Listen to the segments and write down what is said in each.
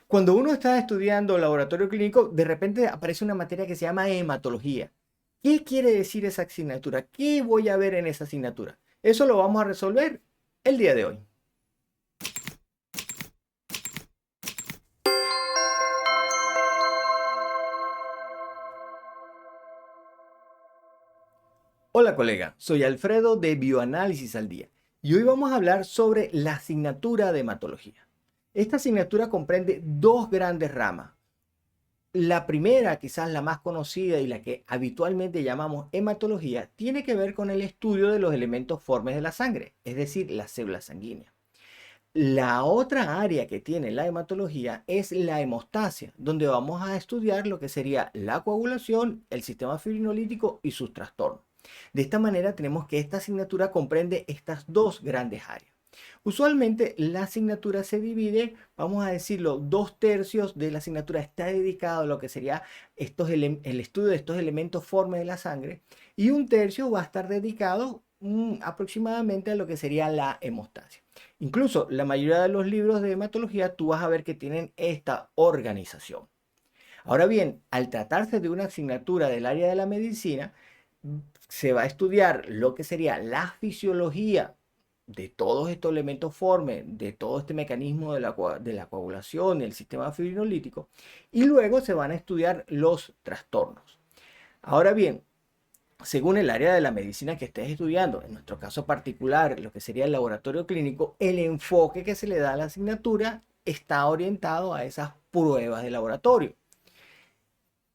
Cuando uno está estudiando laboratorio clínico, de repente aparece una materia que se llama hematología. ¿Qué quiere decir esa asignatura? ¿Qué voy a ver en esa asignatura? Eso lo vamos a resolver el día de hoy. Hola colega, soy Alfredo de Bioanálisis al Día y hoy vamos a hablar sobre la asignatura de hematología. Esta asignatura comprende dos grandes ramas. La primera, quizás la más conocida y la que habitualmente llamamos hematología, tiene que ver con el estudio de los elementos formes de la sangre, es decir, las células sanguíneas. La otra área que tiene la hematología es la hemostasia, donde vamos a estudiar lo que sería la coagulación, el sistema fibrinolítico y sus trastornos. De esta manera tenemos que esta asignatura comprende estas dos grandes áreas. Usualmente la asignatura se divide, vamos a decirlo, 2/3 de la asignatura está dedicado a lo que sería el estudio de estos elementos formes de la sangre y 1/3 va a estar dedicado aproximadamente a lo que sería la hemostasia. Incluso la mayoría de los libros de hematología tú vas a ver que tienen esta organización. Ahora bien, al tratarse de una asignatura del área de la medicina, se va a estudiar lo que sería la fisiología de todos estos elementos formes, de todo este mecanismo de la coagulación, el sistema fibrinolítico, y luego se van a estudiar los trastornos. Ahora bien, según el área de la medicina que estés estudiando, en nuestro caso particular, lo que sería el laboratorio clínico, el enfoque que se le da a la asignatura está orientado a esas pruebas de laboratorio.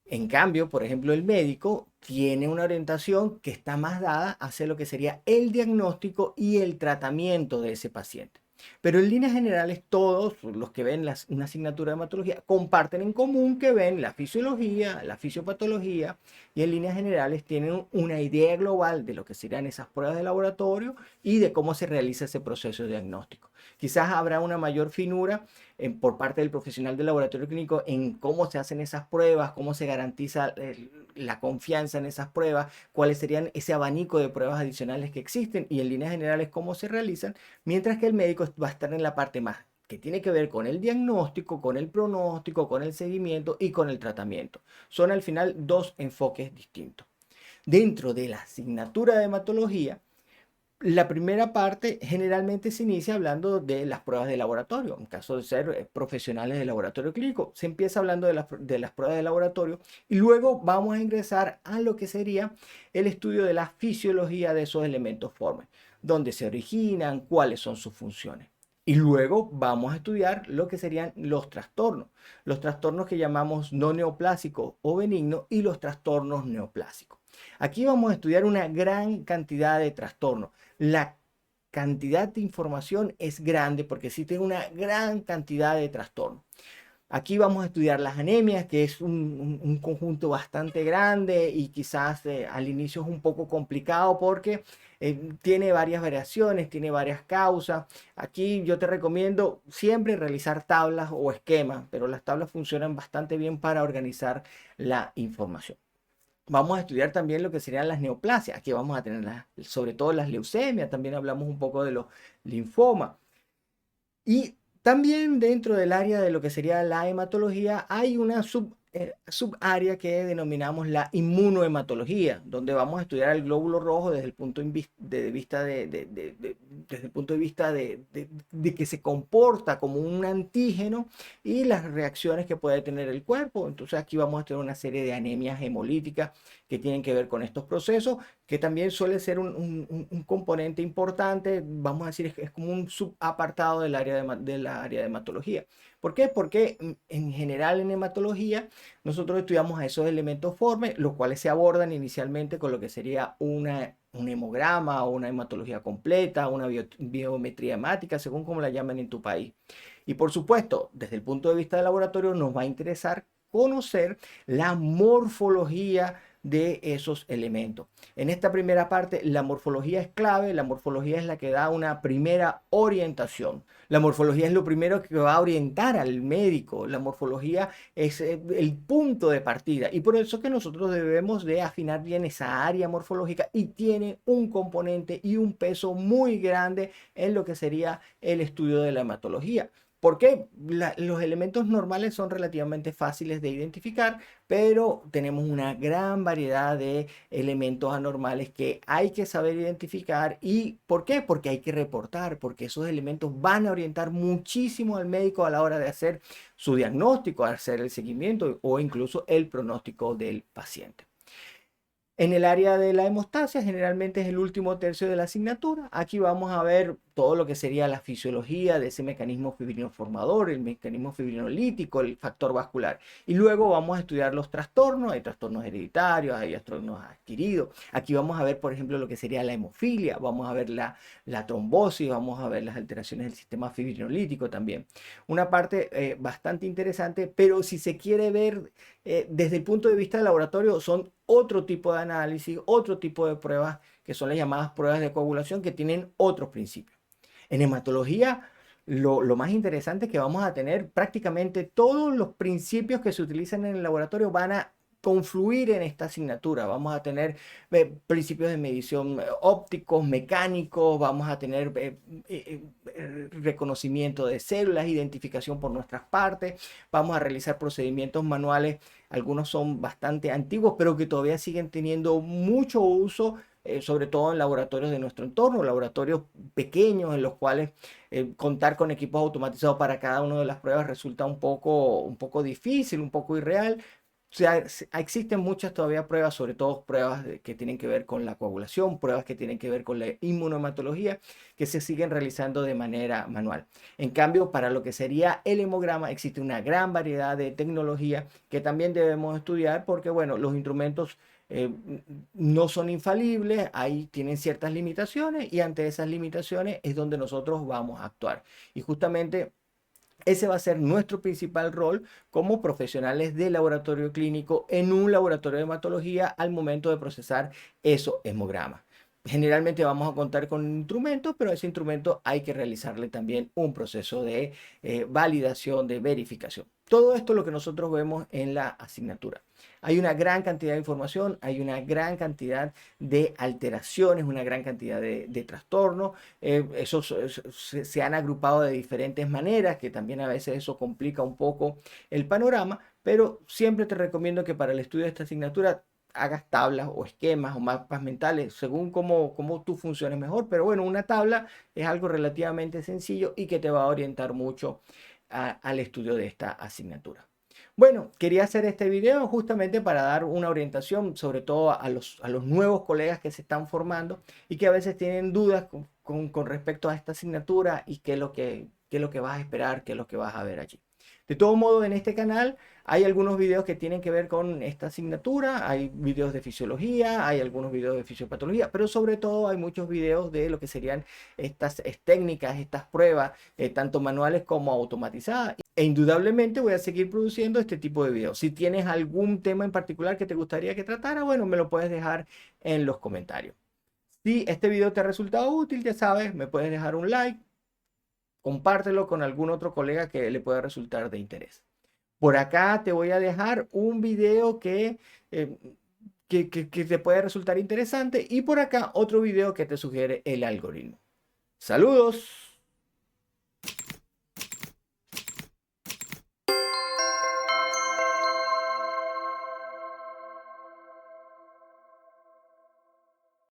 En cambio, por ejemplo, el médico tiene una orientación que está más dada hacia lo que sería el diagnóstico y el tratamiento de ese paciente. Pero en líneas generales, todos los que ven una asignatura de hematología comparten en común que ven la fisiología, la fisiopatología y en líneas generales tienen una idea global de lo que serían esas pruebas de laboratorio y de cómo se realiza ese proceso de diagnóstico. Quizás habrá una mayor finura por parte del profesional del laboratorio clínico en cómo se hacen esas pruebas, cómo se garantiza la confianza en esas pruebas, cuáles serían ese abanico de pruebas adicionales que existen y en líneas generales cómo se realizan, mientras que el médico va a estar en la parte más que tiene que ver con el diagnóstico, con el pronóstico, con el seguimiento y con el tratamiento. Son al final dos enfoques distintos. Dentro de la asignatura de hematología, la primera parte generalmente se inicia hablando de las pruebas de laboratorio. En caso de ser profesionales de laboratorio clínico, se empieza hablando de las pruebas de laboratorio y luego vamos a ingresar a lo que sería el estudio de la fisiología de esos elementos formes, dónde se originan, cuáles son sus funciones. Y luego vamos a estudiar lo que serían los trastornos que llamamos no neoplásicos o benignos y los trastornos neoplásicos. Aquí vamos a estudiar una gran cantidad de trastornos. La cantidad de información es grande porque existe una gran cantidad de trastornos. Aquí vamos a estudiar las anemias, que es un conjunto bastante grande y quizás al inicio es un poco complicado porque tiene varias variaciones, tiene varias causas. Aquí yo te recomiendo siempre realizar tablas o esquemas, pero las tablas funcionan bastante bien para organizar la información. Vamos a estudiar también lo que serían las neoplasias. Aquí vamos a tener sobre todo las leucemias, también hablamos un poco de los linfomas. Y también dentro del área de lo que sería la hematología hay una subárea que denominamos la inmunohematología, donde vamos a estudiar el glóbulo rojo desde el punto de vista desde el punto de vista de que se comporta como un antígeno y las reacciones que puede tener el cuerpo. Entonces aquí vamos a tener una serie de anemias hemolíticas que tienen que ver con estos procesos, que también suele ser un componente importante, vamos a decir, es como un subapartado del área de hematología. ¿Por qué? Porque en general en hematología nosotros estudiamos a esos elementos formes, los cuales se abordan inicialmente con lo que sería un hemograma o una hematología completa, una biometría hemática, según como la llaman en tu país. Y por supuesto, desde el punto de vista del laboratorio, nos va a interesar conocer la morfología de esos elementos. En esta primera parte, la morfología es clave, la morfología es la que da una primera orientación. La morfología es lo primero que va a orientar al médico, la morfología es el punto de partida y por eso que nosotros debemos de afinar bien esa área morfológica y tiene un componente y un peso muy grande en lo que sería el estudio de la hematología. ¿Por qué? Los elementos normales son relativamente fáciles de identificar, pero tenemos una gran variedad de elementos anormales que hay que saber identificar. ¿Y por qué? Porque hay que reportar, porque esos elementos van a orientar muchísimo al médico a la hora de hacer su diagnóstico, hacer el seguimiento o incluso el pronóstico del paciente. En el área de la hemostasia, generalmente es el último tercio de la asignatura. Aquí vamos a ver todo lo que sería la fisiología de ese mecanismo fibrinoformador, el mecanismo fibrinolítico, el factor vascular. Y luego vamos a estudiar los trastornos. Hay trastornos hereditarios, hay trastornos adquiridos. Aquí vamos a ver, por ejemplo, lo que sería la hemofilia, vamos a ver la trombosis, vamos a ver las alteraciones del sistema fibrinolítico también. Una parte bastante interesante, pero si se quiere ver desde el punto de vista del laboratorio, son otro tipo de análisis, otro tipo de pruebas que son las llamadas pruebas de coagulación que tienen otros principios. En hematología, lo más interesante es que vamos a tener prácticamente todos los principios que se utilizan en el laboratorio van a confluir en esta asignatura. Vamos a tener principios de medición ópticos, mecánicos, vamos a tener reconocimiento de células, identificación por nuestras partes, vamos a realizar procedimientos manuales, algunos son bastante antiguos, pero que todavía siguen teniendo mucho uso, sobre todo en laboratorios de nuestro entorno, laboratorios pequeños en los cuales contar con equipos automatizados para cada una de las pruebas resulta un poco difícil, un poco irreal. O sea, existen muchas todavía pruebas, sobre todo pruebas que tienen que ver con la coagulación, pruebas que tienen que ver con la inmunohematología, que se siguen realizando de manera manual. En cambio, para lo que sería el hemograma, existe una gran variedad de tecnología que también debemos estudiar porque, bueno, los instrumentos no son infalibles, ahí tienen ciertas limitaciones y ante esas limitaciones es donde nosotros vamos a actuar. Y justamente ese va a ser nuestro principal rol como profesionales de laboratorio clínico en un laboratorio de hematología al momento de procesar esos hemogramas. Generalmente vamos a contar con un instrumento, pero a ese instrumento hay que realizarle también un proceso de validación, de verificación. Todo esto es lo que nosotros vemos en la asignatura. Hay una gran cantidad de información, hay una gran cantidad de alteraciones, una gran cantidad de trastornos. Esos se han agrupado de diferentes maneras, que también a veces eso complica un poco el panorama, pero siempre te recomiendo que para el estudio de esta asignatura hagas tablas o esquemas o mapas mentales según cómo tú funciones mejor. Pero bueno, una tabla es algo relativamente sencillo y que te va a orientar mucho al estudio de esta asignatura. Bueno, quería hacer este video justamente para dar una orientación, sobre todo a los nuevos colegas que se están formando y que a veces tienen dudas con respecto a esta asignatura y qué es lo que vas a esperar, qué es lo que vas a ver allí. De todo modo, en este canal hay algunos videos que tienen que ver con esta asignatura, hay videos de fisiología, hay algunos videos de fisiopatología, pero sobre todo hay muchos videos de lo que serían estas técnicas, estas pruebas, tanto manuales como automatizadas. E indudablemente voy a seguir produciendo este tipo de videos. Si tienes algún tema en particular que te gustaría que tratara, bueno, me lo puedes dejar en los comentarios. Si este video te ha resultado útil, ya sabes, me puedes dejar un like, compártelo con algún otro colega que le pueda resultar de interés. Por acá te voy a dejar un video eh, que te puede resultar interesante y por acá otro video que te sugiere el algoritmo. Saludos.